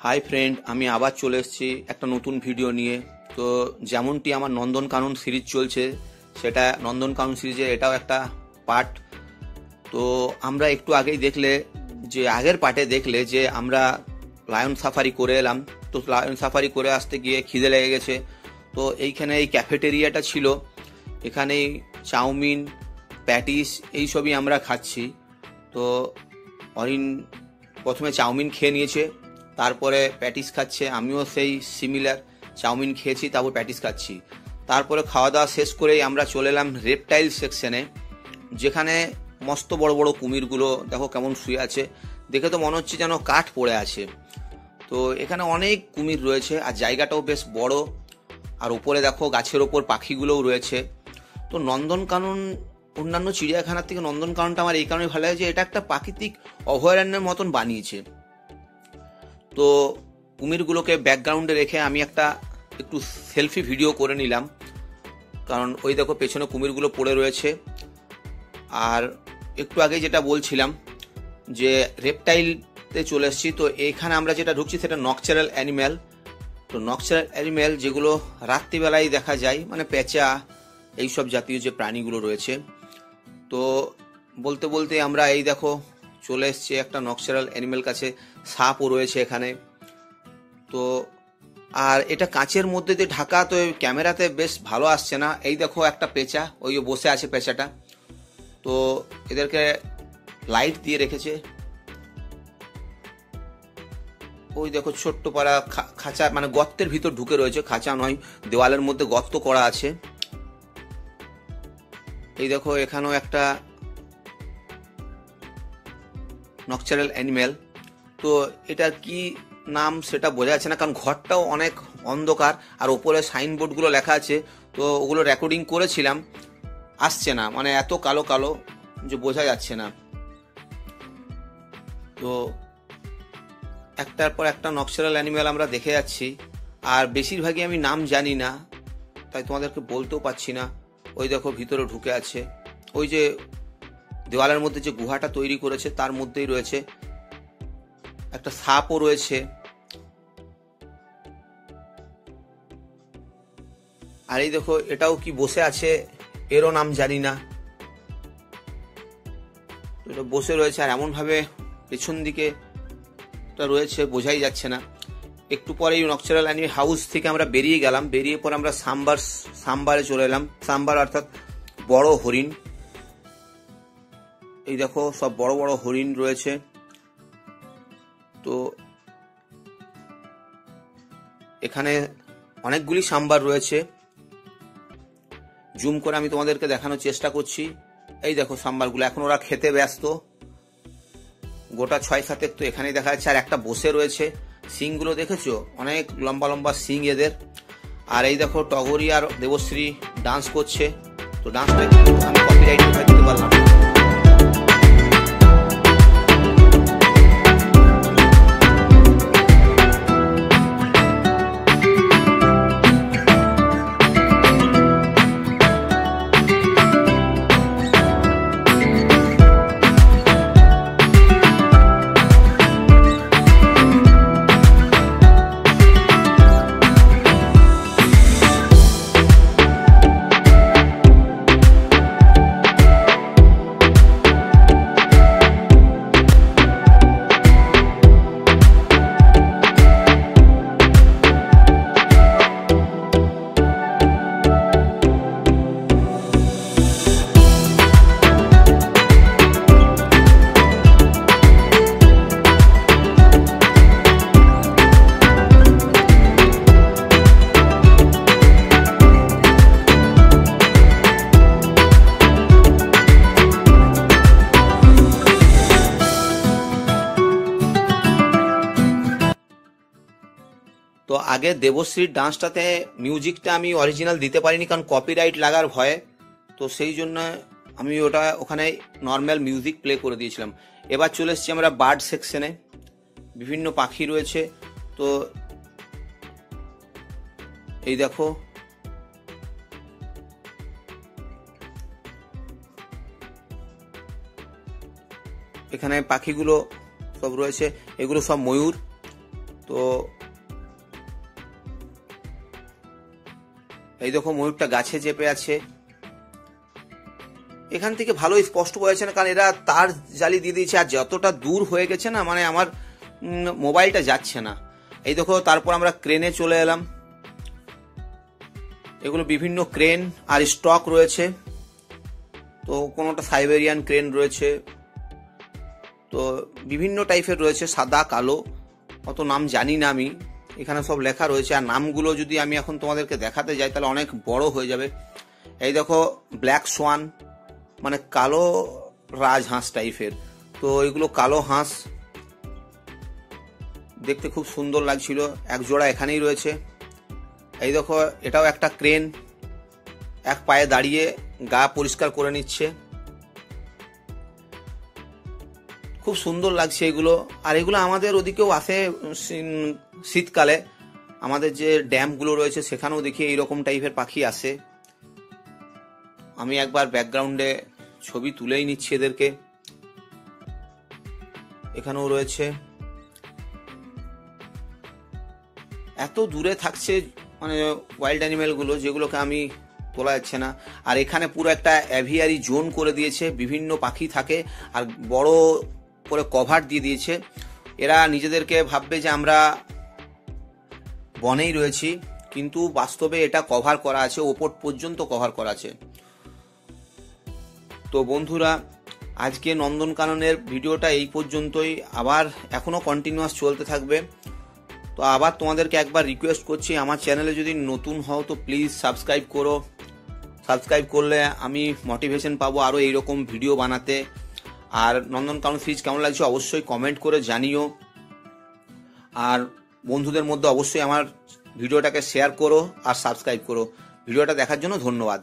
Hi friend, আমি আবার চলে এসেছি একটা নতুন ভিডিও নিয়ে। তো যেমনটি আমার নন্দনকানন সিরিজ চলছে, সেটা নন্দনকানন সিরিজের এটাও একটা পার্ট। তো আমরা একটু আগেই আগের পার্টে দেখলে যে আমরা লায়ন সাফারি করে এলাম। তো লায়ন সাফারি করে আসতে গিয়ে খিদে লেগে গেছে। তো এইখানে এই ক্যাফেটেরিয়াটা ছিল, এখানেই চাউমিন, প্যাটিস এইসবই আমরা খাচ্ছি। তো অরিন প্রথমে চাউমিন খেয়ে নিয়েছে, তারপরে প্যাটিস খাচ্ছে। আমিও সেই সিমিলার চাউমিন খেয়েছি, তারপর প্যাটিস খাচ্ছি। তারপরে খাওয়া দাওয়া শেষ করেই আমরা চলে এলাম রেপটাইল সেকশনে, যেখানে মস্ত বড় বড় কুমিরগুলো দেখো কেমন শুয়ে আছে। দেখে তো মনে হচ্ছে যেন কাঠ পড়ে আছে। তো এখানে অনেক কুমির রয়েছে আর জায়গাটাও বেশ বড়। আর উপরে দেখো গাছের ওপর পাখিগুলোও রয়েছে। তো নন্দনকানন অন্যান্য চিড়িয়াখানার থেকে নন্দনকাননটা আমার এই কারণে ভালো লাগে যে এটা একটা প্রাকৃতিক অভয়ারণ্যের মতন বানিয়েছে। তো কুমিরগুলোকে ব্যাকগ্রাউন্ডে রেখে আমি একটু সেলফি ভিডিও করে নিলাম, কারণ ওই দেখো পেছনে কুমিরগুলো পড়ে রয়েছে। আর একটু আগে যেটা বলছিলাম যে রেপটাইলতে চলে এসেছি। তো এইখানে আমরা যেটা ঢুকছি সেটা নকচারাল অ্যানিম্যাল। তো নকচারাল অ্যানিম্যাল যেগুলো রাত্রিবেলায় দেখা যায়, মানে পেঁচা এইসব জাতীয় যে প্রাণীগুলো রয়েছে। তো বলতে বলতে আমরা এই দেখো চলে এসছি একটা নকচারাল অ্যানিম্যাল কাছে। সাপও রয়েছে এখানে। তো আর এটা কাঁচের মধ্যে দিয়ে ঢাকা, তো ক্যামেরাতে বেশ ভালো আসছে না। এই দেখো একটা পেঁচা, ওই বসে আছে পেঁচাটা। তো এদেরকে লাইট দিয়ে রেখেছে। ওই দেখো ছোট্ট পাড়া খাঁচা, মানে গর্তের ভিতর ঢুকে রয়েছে, খাঁচা নয়, দেওয়ালের মধ্যে গর্ত করা আছে। এই দেখো এখানেও একটা নকচারাল অ্যানিম্যাল। তো এটার কি নাম সেটা বোঝা যাচ্ছে না, কারণ ঘরটাও অনেক অন্ধকার আর ওপরে সাইনবোর্ডগুলো লেখা আছে। তো ওগুলো রেকর্ডিং করেছিলাম, আসছে না, মানে এত কালো কালো যে বোঝা যাচ্ছে না। তো একটার পর একটা নকচারাল অ্যানিম্যাল আমরা দেখে যাচ্ছি, আর বেশিরভাগই আমি নাম জানি না, তাই তোমাদেরকে বলতেও পারছি না। ওই দেখো ভিতরে ঢুকে আছে, ওই যে দেওয়ালের মধ্যে যে গুহাটা তৈরি করেছে তার মধ্যেই রয়েছে। একটা সাপও রয়েছে। আর এই দেখো এটাও কি বসে আছে, এরও নাম জানি না। এটা বসে রয়েছে আর এমন ভাবে পেছন দিকে রয়েছে, বোঝাই যাচ্ছে না। একটু পরেই নকচারাল অ্যানিমেল হাউস থেকে আমরা বেরিয়ে গেলাম। বেরিয়ে পরে আমরা সাম্বারে চলে এলাম। সাম্বার অর্থাৎ বড় হরিণ। এই দেখো সব বড় বড় হরিণ রয়েছে। তো এখানে অনেকগুলি সাম্বার রয়েছে, জুম করে আমি তোমাদেরকে দেখানোর চেষ্টা করছি। এই দেখো সাম্বারগুলো, এখন ওরা খেতে ব্যস্ত। গোটা 6-7 তো এখানেই দেখা যাচ্ছে। আর একটা বসে রয়েছে, শিংগুলো দেখেছো, অনেক লম্বা লম্বা শিং এদের। আর এই দেখো টগরি আর দেবশ্রী ডান্স করছে। তো ডান্সটা আমি কপিরাইট দিতে পারলাম। তো আগে দেবশ্রীর ডান্সটাতে মিউজিকটা আমি অরিজিনাল দিতে পারিনি, কারণ কপিরাইট লাগার ভয়ে। তো সেই জন্য আমি ওখানে নর্মাল মিউজিক প্লে করে দিয়েছিলাম। এবার চলে এসেছি আমরা বার্ড সেকশনে। বিভিন্ন পাখি রয়েছে। তো এই দেখো এখানে পাখিগুলো সব রয়েছে, এগুলো সব ময়ূর। তো এই দেখো ময়ূরটা গাছে চেপে আছে। এখান থেকে ভালোই স্পষ্ট বোঝা যাচ্ছে না, কারণ এরা তার জালি দিয়ে দিয়েছে, আর যতটা দূর হয়ে গেছে না, মানে আমার মোবাইলটা যাচ্ছে না। এই দেখো, তারপর আমরা ক্রেনে চলে এলাম। এগুলো বিভিন্ন ক্রেন আর স্টক রয়েছে। তো কোনোটা সাইবেরিয়ান ক্রেন রয়েছে, তো বিভিন্ন টাইপের রয়েছে, সাদা কালো, অত নাম জানি না আমি। এখানে সব লেখা রয়েছে, আর নামগুলো যদি আমি এখন তোমাদেরকে দেখাতে যাই তাহলে অনেক বড় হয়ে যাবে। এই দেখো ব্ল্যাক সোয়ান, মানে কালো রাজহাঁস টাইপের। তো এগুলো কালো হাঁস, দেখতে খুব সুন্দর লাগছিল। এক জোড়া এখানেই রয়েছে। এই দেখো, এটাও একটা ক্রেন, এক পায়ে দাঁড়িয়ে গা পরিষ্কার করে নিচ্ছে। খুব সুন্দর লাগছে এগুলো। আর এগুলো আমাদের ওদিকেও আসে শীতকালে, আমাদের যে ড্যামগুলো রয়েছে সেখানেও দেখি এইরকম টাইপের পাখি আসে। আমি একবার ব্যাকগ্রাউন্ডে ছবি তুলেই নিচ্ছি এদেরকে। এখানেও রয়েছে। এত দূরে থাকছে মানে ওয়াইল্ড অ্যানিমেলগুলো, যেগুলোকে আমি তোলা যাচ্ছে না। আর এখানে পুরো একটা অ্যাভিয়ারি জোন করে দিয়েছে, বিভিন্ন পাখি থাকে, আর বড় করে কভার দিয়ে দিয়েছে। এরা নিজেদেরকে ভাববে যে আমরা বনেই রয়েছি, কিন্তু বাস্তবে এটা কভার করা আছে, ওপর পর্যন্ত কভার করা আছে। তো বন্ধুরা, আজকে নন্দনকাননের ভিডিওটা এই পর্যন্তই। আবার এখনো কন্টিনিউয়াস চলতে থাকবে। তো আবার তোমাদেরকে একবার রিকোয়েস্ট করছি, আমার চ্যানেলে যদি নতুন হও তো প্লিজ সাবস্ক্রাইব করো। সাবস্ক্রাইব করলে আমি মোটিভেশন পাবো আরও এইরকম ভিডিও বানাতে। আর নন্দনকানন সিরিজ কেমন লাগছে অবশ্যই কমেন্ট করে জানিও। আর বন্ধুদের মধ্যে অবশ্যই আমার ভিডিওটাকে শেয়ার করো আর সাবস্ক্রাইব করো। ভিডিওটা দেখার জন্য ধন্যবাদ।